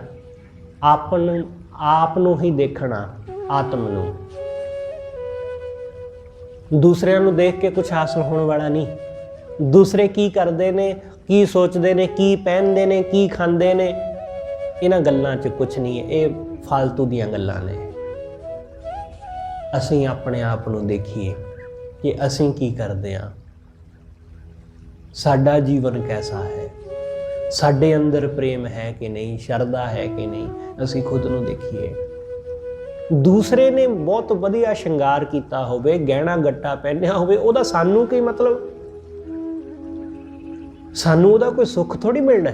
ਆਪ ਨੂੰ ਹੀ ਦੇਖਣਾ, ਆਤਮ ਨੂੰ। ਦੂਸਰਿਆਂ ਨੂੰ ਦੇਖ ਕੇ ਕੁਝ ਹਾਸਲ ਹੋਣ ਵਾਲਾ ਨਹੀਂ। ਦੂਸਰੇ ਕੀ ਕਰਦੇ ਨੇ, ਕੀ ਸੋਚਦੇ ਨੇ, ਕੀ ਪਹਿਨਦੇ ਨੇ, ਕੀ ਖਾਂਦੇ ਨੇ, ਇਹਨਾਂ ਗੱਲਾਂ 'ਚ ਕੁਝ ਨਹੀਂ ਹੈ। ਇਹ ਫਾਲਤੂ ਦੀਆਂ ਗੱਲਾਂ ਨੇ। ਅਸੀਂ ਆਪਣੇ ਆਪ ਨੂੰ ਦੇਖੀਏ ਕਿ ਅਸੀਂ ਕੀ ਕਰਦੇ ਹਾਂ, ਸਾਡਾ ਜੀਵਨ ਕੈਸਾ ਹੈ, ਸਾਡੇ ਅੰਦਰ ਪ੍ਰੇਮ ਹੈ ਕਿ ਨਹੀਂ, ਸ਼ਰਧਾ ਹੈ ਕਿ ਨਹੀਂ। ਅਸੀਂ ਖੁਦ ਨੂੰ ਦੇਖੀਏ। ਦੂਸਰੇ ਨੇ ਬਹੁਤ ਵਧੀਆ ਸ਼ਿੰਗਾਰ ਕੀਤਾ ਹੋਵੇ, ਗਹਿਣਾ ਗੱਟਾ ਪਹਿਨਿਆ ਹੋਵੇ, ਉਹਦਾ ਸਾਨੂੰ ਕੀ ਮਤਲਬ? ਸਾਨੂੰ ਉਹਦਾ ਕੋਈ ਸੁੱਖ ਥੋੜੀ ਮਿਲਣਾ।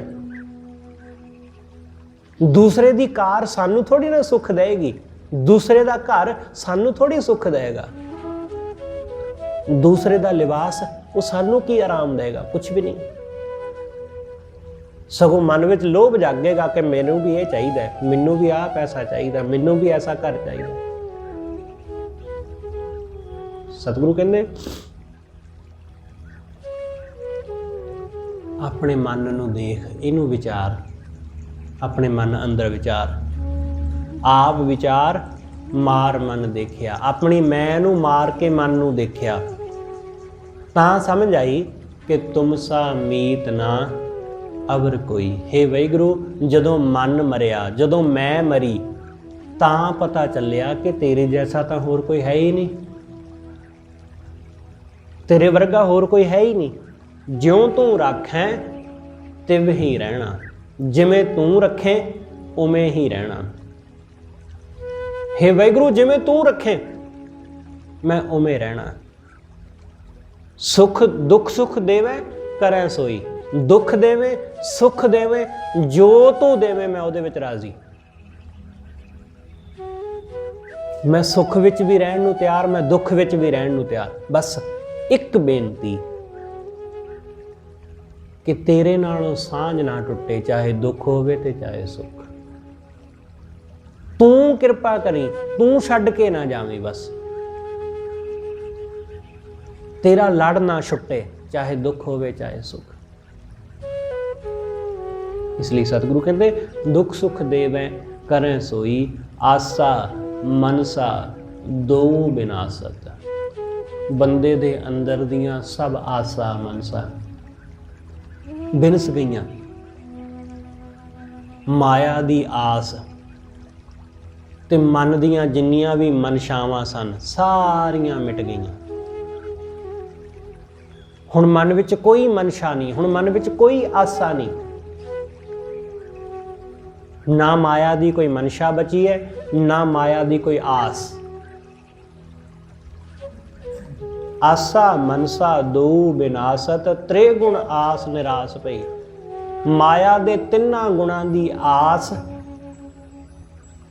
ਦੂਸਰੇ ਦੀ ਕਾਰ ਸਾਨੂੰ ਥੋੜੀ ਨਾ ਸੁੱਖ ਦੇਗੀ, ਦੂਸਰੇ ਦਾ ਘਰ ਸਾਨੂੰ ਥੋੜੀ ਸੁੱਖ ਦੇਗਾ, ਦੂਸਰੇ ਦਾ ਲਿਬਾਸ ਉਹ ਸਾਨੂੰ ਕੀ ਆਰਾਮ ਦੇਗਾ? ਕੁਝ ਵੀ ਨਹੀਂ। ਸਗੋਂ ਮਨ ਵਿੱਚ ਲੋਭ ਜਾਗੇਗਾ ਕਿ ਮੈਨੂੰ ਵੀ ਇਹ ਚਾਹੀਦਾ, ਮੈਨੂੰ ਵੀ ਆਹ ਪੈਸਾ ਚਾਹੀਦਾ, ਮੈਨੂੰ ਵੀ ਐਸਾ ਘਰ ਚਾਹੀਦਾ। ਸਤਿਗੁਰੂ ਕਹਿੰਦੇ ਆਪਣੇ ਮਨ ਨੂੰ ਦੇਖ, ਇਹਨੂੰ ਵਿਚਾਰ, ਆਪਣੇ ਮਨ ਅੰਦਰ ਵਿਚਾਰ। ਆਪ ਵਿਚਾਰ ਮਾਰ ਮਨ ਦੇਖਿਆ। ਆਪਣੀ ਮੈਂ ਨੂੰ ਮਾਰ ਕੇ ਮਨ ਨੂੰ ਦੇਖਿਆ ਤਾਂ ਸਮਝ ਆਈ ਕਿ ਤੁਮ ਸਾ ਮੀਤ ਨਾ ਅਵਰ ਕੋਈ। ਹੇ ਵਾਹਿਗੁਰੂ, ਜਦੋਂ ਮਨ ਮਰਿਆ, ਜਦੋਂ ਮੈਂ ਮਰੀ, ਤਾਂ ਪਤਾ ਚੱਲਿਆ ਕਿ ਤੇਰੇ ਜੈਸਾ ਤਾਂ ਹੋਰ ਕੋਈ ਹੈ ਹੀ ਨਹੀਂ, ਤੇਰੇ ਵਰਗਾ ਹੋਰ ਕੋਈ ਹੈ ਹੀ ਨਹੀਂ। ਜਿਉਂ ਤੂੰ ਰੱਖੈਂ ਤਿਵ ਹੀ ਰਹਿਣਾ, ਜਿਵੇਂ ਤੂੰ ਰੱਖੇ ਉਵੇਂ ਹੀ ਰਹਿਣਾ। ਹੇ ਵਾਹਿਗੁਰੂ, ਜਿਵੇਂ ਤੂੰ ਰੱਖੇ मैं उवें रहना। सुख दुख सुख देवे करें सोई, दुख देवे सुख देवे जो तू देवे मैं उहदे विच राजी। मैं सुख विच भी रहन नूं तैयार, मैं दुख विच भी रहन नूं तैयार। बस एक बेनती कि तेरे नालों सांझ ना टुटे, चाहे दुख होवे ते चाहे सुख। तू किरपा करी, तू छड्ड के ना जावीं। बस तेरा लड़ ना छुटे, चाहे दुख होवे चाहे सुख। इसलिए सतगुरु कहते दुख सुख देवे करें सोई, आसा मनसा दो विनाशत। बंदे दे अंदर दियां सब आसा मनसा बिनस गईयां। माया दी आस ते मन दियां जिन्नियां भी मनशावां सन सारियां मिट गईयां। हुण मन विच कोई मनशा नहीं, हुण मन विच कोई आसा नहीं। ना माया दी कोई मनशा बची है, ना माया दी कोई आस। आसा मनसा दो विनाशत, त्रिगुण आस निराश पई। माया दे तिन्ना गुणां दी आस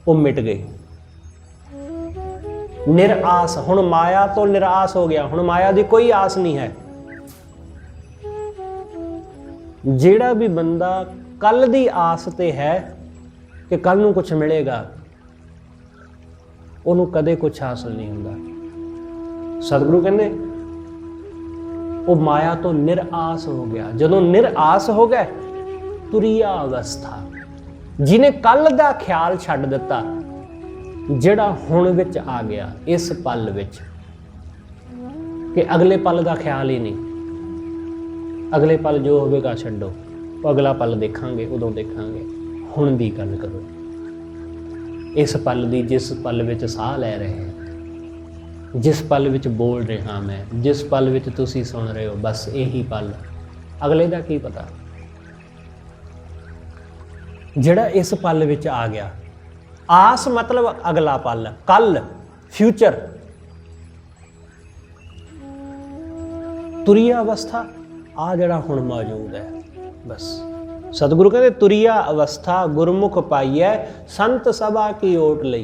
वो मिट गई। निरास, हुण माया तो निराश हो गया, हुण माया दी कोई आस नहीं है। ਜਿਹੜਾ भी बंदा कल दी आस ते है कि कल नूं कुछ मिलेगा, ਉਹਨੂੰ कदे कुछ हासिल नहीं हुंदा। सतगुरु कहंदे ਉਹ माया तो निराश हो गया। जदों निराश हो गए तुरिया अवस्था, जिन्हें कल दा ख्याल छड्ड दिता, ਜਿਹੜਾ हुण विच आ गया इस पल विच, कि अगले पल दा ख्याल ही नहीं। अगले पल जो होवेगा छड्डो, अगला पल देखांगे, उदों देखांगे। हुण दी गल करो, इस पल दी, जिस पल विच साह लै रहे हैं, जिस पल विच बोल रहा मैं, जिस पल विच तुसी सुन रहे हो, बस यही पल। अगले दा की पता। जिहड़ा इस पल विच आ गया, आस मतलब अगला पल, कल, फ्यूचर। तुरिया अवस्था आ जड़ा हुण मौजूद है। बस सतगुरु कहते तुरिया अवस्था गुरमुख पाईऐ, संत सभा की ओट लई।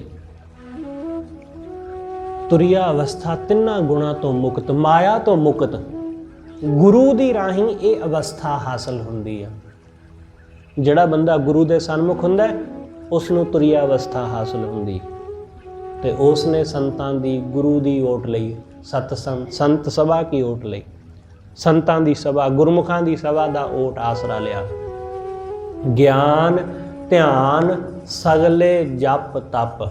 तुरिया अवस्था तिन्ना गुणा तो मुक्त, माया तो मुक्त, गुरु दी राही ये अवस्था हासिल हुंदी है। जिहड़ा बंदा गुरु दे सन्मुख हुंदा है उसनूं तुरिया अवस्था हासिल हुंदी, ते उसने संतां दी गुरु दी ओट लई, संत सभा की ओट लई। संतां दी सभा, गुरमुखां दी सभा दा ओट आसरा लिया। ज्ञान ध्यान सगले जप तप,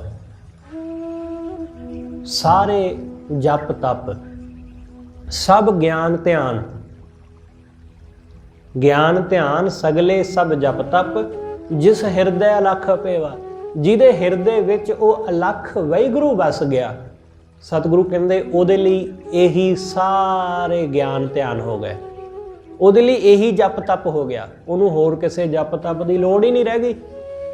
सारे जप तप, सब ज्ञान ध्यान, ज्ञान ध्यान सगले सब जप तप, जिस हिरदे अलख पेवा, जिहदे हिरदे विच ओ अलख वाहिगुरू वस गया। सतगुरु कहंदे ਉਹਦੇ ਲਈ ਇਹੀ ਸਾਰੇ ਗਿਆਨ ਧਿਆਨ ਹੋ ਗਏ, ਉਹਦੇ ਲਈ ਇਹੀ ਜਪ ਤਪ ਹੋ ਗਿਆ। ਉਹਨੂੰ ਹੋਰ ਕਿਸੇ ਜਪ ਤਪ ਦੀ ਲੋੜ ਹੀ ਨਹੀਂ ਰਹਿ ਗਈ,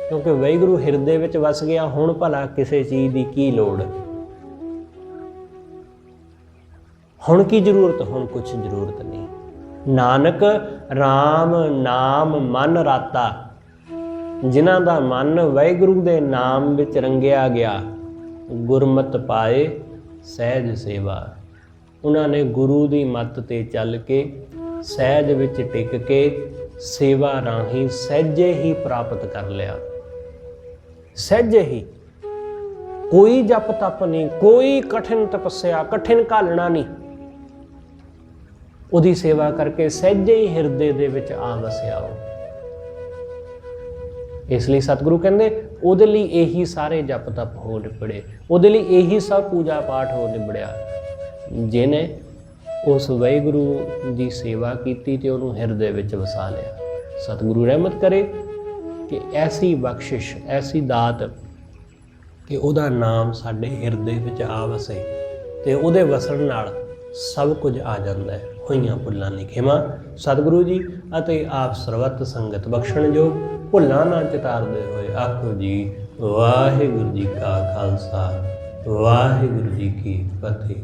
ਕਿਉਂਕਿ ਵਾਹਿਗੁਰੂ ਹਿਰਦੇ ਵਿੱਚ ਵਸ ਗਿਆ। ਹੁਣ ਭਲਾ ਕਿਸੇ ਚੀਜ਼ ਦੀ ਕੀ ਲੋੜ, ਹੁਣ ਕੀ ਜ਼ਰੂਰਤ, ਹੁਣ ਕੁਛ ਜ਼ਰੂਰਤ ਨਹੀਂ। ਨਾਨਕ ਰਾਮ ਨਾਮ ਮਨ ਰਾਤਾ, ਜਿਨ੍ਹਾਂ ਦਾ ਮਨ ਵਾਹਿਗੁਰੂ ਦੇ ਨਾਮ ਵਿੱਚ ਰੰਗਿਆ ਗਿਆ, ਗੁਰਮਤਿ ਪਾਏ ਸਹਿਜ ਸੇਵਾ। ਉਹਨਾਂ ਨੇ ਗੁਰੂ ਦੀ ਮੱਤ ਤੇ ਚੱਲ ਕੇ ਸਹਿਜ ਵਿੱਚ ਟਿਕ ਕੇ ਸੇਵਾ ਰਾਹੀਂ ਸਹਿਜੇ ਹੀ ਪ੍ਰਾਪਤ ਕਰ ਲਿਆ। ਸਹਿਜੇ ਹੀ, ਕੋਈ ਜਪ ਤਪ ਨਹੀਂ, ਕੋਈ ਕਠਿਨ ਤਪੱਸਿਆ, ਕਠਿਨ ਘਾਲਣਾ ਨਹੀਂ। ਉਹਦੀ ਸੇਵਾ ਕਰਕੇ ਸਹਿਜੇ ਹੀ ਹਿਰਦੇ ਦੇ ਵਿੱਚ ਆ ਵਸਿਆ ਉਹ। ਇਸ ਲਈ ਸਤਿਗੁਰੂ ਕਹਿੰਦੇ ਉਹਦੇ ਲਈ ਇਹੀ ਸਾਰੇ ਜਪ ਤਪ ਹੋ ਨਿਬੜੇ, ਉਹਦੇ ਲਈ ਇਹੀ ਸਭ ਪੂਜਾ ਪਾਠ ਹੋ ਨਿਬੜਿਆ, ਜਿਹਨੇ ਉਸ ਵਾਹਿਗੁਰੂ ਦੀ ਸੇਵਾ ਕੀਤੀ ਤੇ ਉਹਨੂੰ ਹਿਰਦੇ ਵਿੱਚ ਵਸਾ ਲਿਆ। ਸਤਿਗੁਰੂ ਰਹਿਮਤ ਕਰੇ ਕਿ ਐਸੀ ਬਖਸ਼ਿਸ਼, ਐਸੀ ਦਾਤ ਕਿ ਉਹਦਾ ਨਾਮ ਸਾਡੇ ਹਿਰਦੇ ਵਿੱਚ ਆ ਵਸੇ, ਤੇ ਉਹਦੇ ਵਸਣ ਨਾਲ ਸਭ ਕੁਝ ਆ ਜਾਂਦਾ ਹੈ। ਹੋਈਆਂ ਭੁੱਲਾਂ ਦੀ ਖਿਮਾ ਸਤਿਗੁਰੂ ਜੀ ਅਤੇ ਆਪ ਸਰਬੱਤ ਸੰਗਤ ਬਖਸ਼ਣਯੋਗ, ਭੁੱਲਾਂ ਨਾ ਚਿਤਾਰਦੇ ਹੋਏ ਆਖੋ ਜੀ ਵਾਹਿਗੁਰੂ ਜੀ ਕਾ ਖਾਲਸਾ, ਵਾਹਿਗੁਰੂ ਜੀ ਕੀ ਫਤਿਹ।